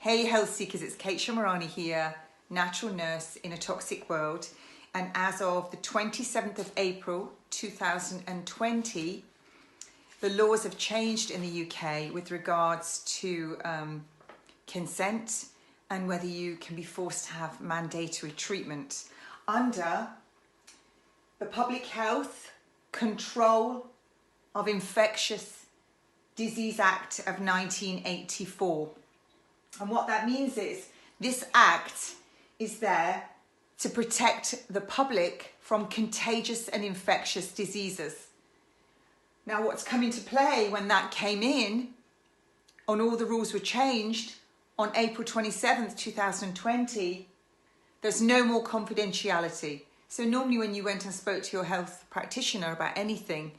Hey Health Seekers, it's Keisha Moroney here, natural nurse in a toxic world. And as of the 27th of April 2020, the laws have changed in the UK with regards to consent and whether you can be forced to have mandatory treatment under the Public Health Control of Infectious Disease Act of 1984. And what that means is this act is there to protect the public from contagious and infectious diseases. Now, what's come into play when that came in and all the rules were changed on April 27th, 2020, there's no more confidentiality. So normally when you went and spoke to your health practitioner about anything,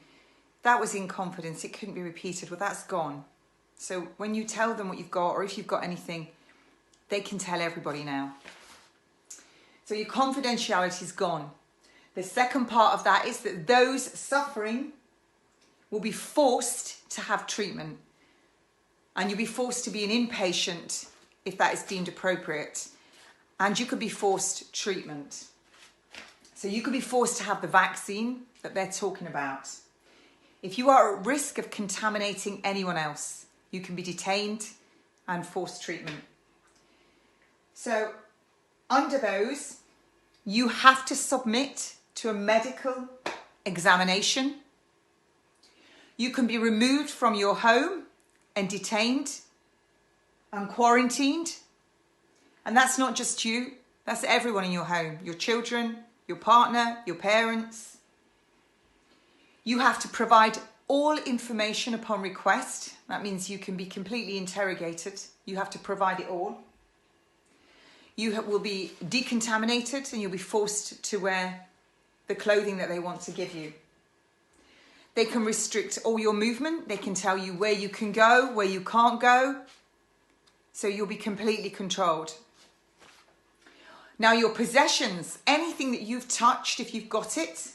that was in confidence, it couldn't be repeated. Well, that's gone. So when you tell them what you've got, or if you've got anything, they can tell everybody now. So your confidentiality is gone. The second part of that is that those suffering will be forced to have treatment. And you'll be forced to be an inpatient if that is deemed appropriate. And you could be forced treatment. So you could be forced to have the vaccine that they're talking about. If you are at risk of contaminating anyone else, you can be detained and forced treatment. So under those, you have to submit to a medical examination. You can be removed from your home and detained and quarantined. And that's not just you, that's everyone in your home, your children, your partner, your parents. You have to provide all information upon request. That means you can be completely interrogated. You have to provide it all. You will be decontaminated and you'll be forced to wear the clothing that they want to give you. They can restrict all your movement. They can tell you where you can go, where you can't go. So you'll be completely controlled. Now your possessions, anything that you've touched, if you've got it,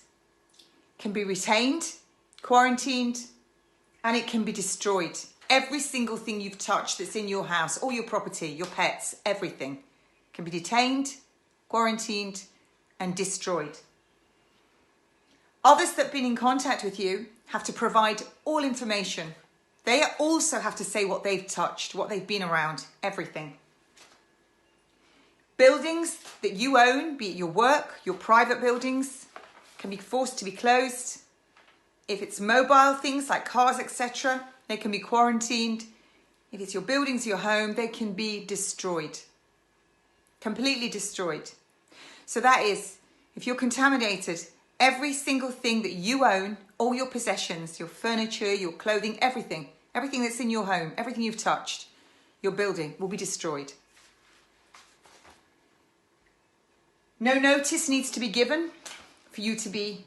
can be retained, quarantined, and it can be destroyed. Every single thing you've touched that's in your house, all your property, your pets, everything can be detained, quarantined, and destroyed. Others that have been in contact with you have to provide all information. They also have to say what they've touched, what they've been around, everything. Buildings that you own, be it your work, your private buildings, can be forced to be closed. If it's mobile things like cars, etc., they can be quarantined. If it's your buildings, your home, they can be destroyed. Completely destroyed. So that is, if you're contaminated, every single thing that you own, all your possessions, your furniture, your clothing, everything that's in your home, everything you've touched, your building will be destroyed. No notice needs to be given for you to be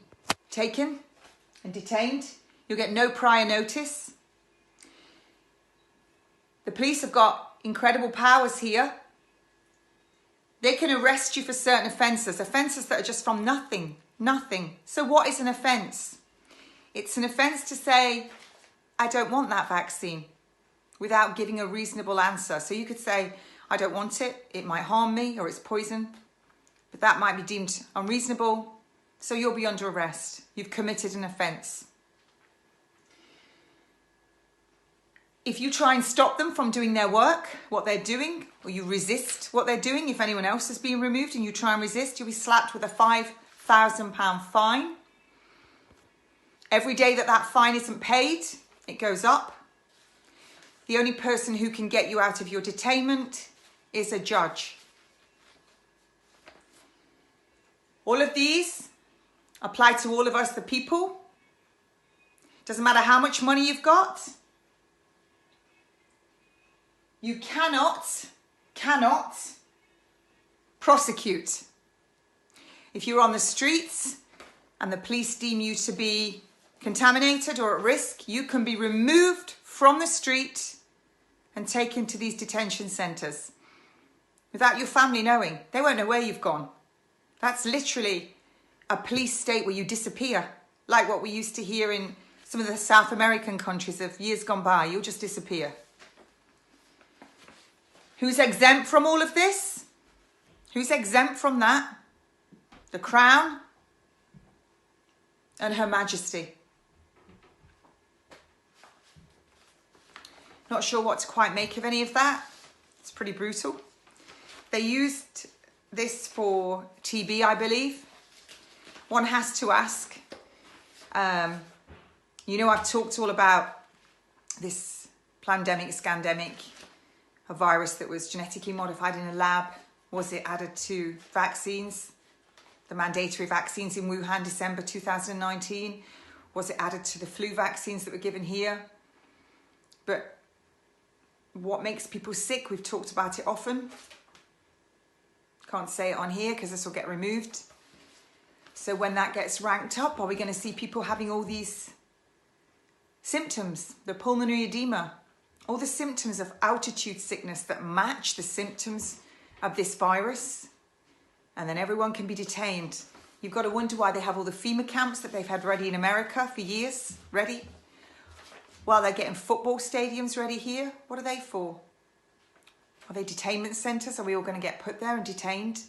taken and detained. You'll get no prior notice. The police have got incredible powers here. They can arrest you for certain offences that are just from nothing. So what is an offence? It's an offence to say, I don't want that vaccine, without giving a reasonable answer. So you could say, I don't want it, it might harm me, or it's poison, but that might be deemed unreasonable, so you'll be under arrest. You've committed an offence. If you try and stop them from doing their work, what they're doing, or you resist what they're doing, if anyone else is being removed and you try and resist, you'll be slapped with a £5,000 fine. Every day that fine isn't paid, it goes up. The only person who can get you out of your detainment is a judge. All of these apply to all of us, the people. Doesn't matter how much money you've got. You cannot prosecute. If you're on the streets and the police deem you to be contaminated or at risk, you can be removed from the street and taken to these detention centres without your family knowing. They won't know where you've gone. That's literally a police state where you disappear, like what we used to hear in some of the South American countries of years gone by. You'll just disappear. Who's exempt from all of this? Who's exempt from that? The Crown and Her Majesty. Not sure what to quite make of any of that. It's pretty brutal. They used this for TB, I believe. One has to ask. You know, I've talked all about this pandemic, scandemic, a virus that was genetically modified in a lab. Was it added to vaccines? The mandatory vaccines in Wuhan, December 2019. Was it added to the flu vaccines that were given here? But what makes people sick? We've talked about it often. Can't say it on here because this will get removed. So when that gets ranked up, are we going to see people having all these symptoms? The pulmonary edema, all the symptoms of altitude sickness that match the symptoms of this virus. And then everyone can be detained. You've got to wonder why they have all the FEMA camps that they've had ready in America for years, ready. While they're getting football stadiums ready here. What are they for? Are they detainment centres? Are we all going to get put there and detained?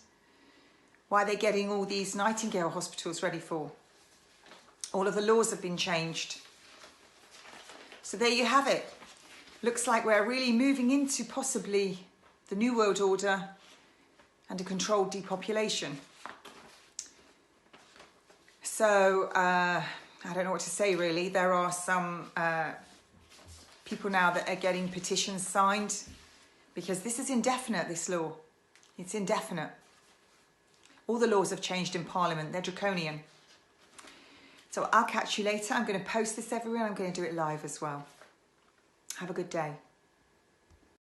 Why are they getting all these Nightingale hospitals ready for? All of the laws have been changed. So there you have it. Looks like we're really moving into possibly the New World Order and a controlled depopulation. So I don't know what to say really. There are some people now that are getting petitions signed because this is indefinite, this law. It's indefinite. All the laws have changed in Parliament. They're draconian. So I'll catch you later. I'm going to post this everywhere. I'm going to do it live as well. Have a good day.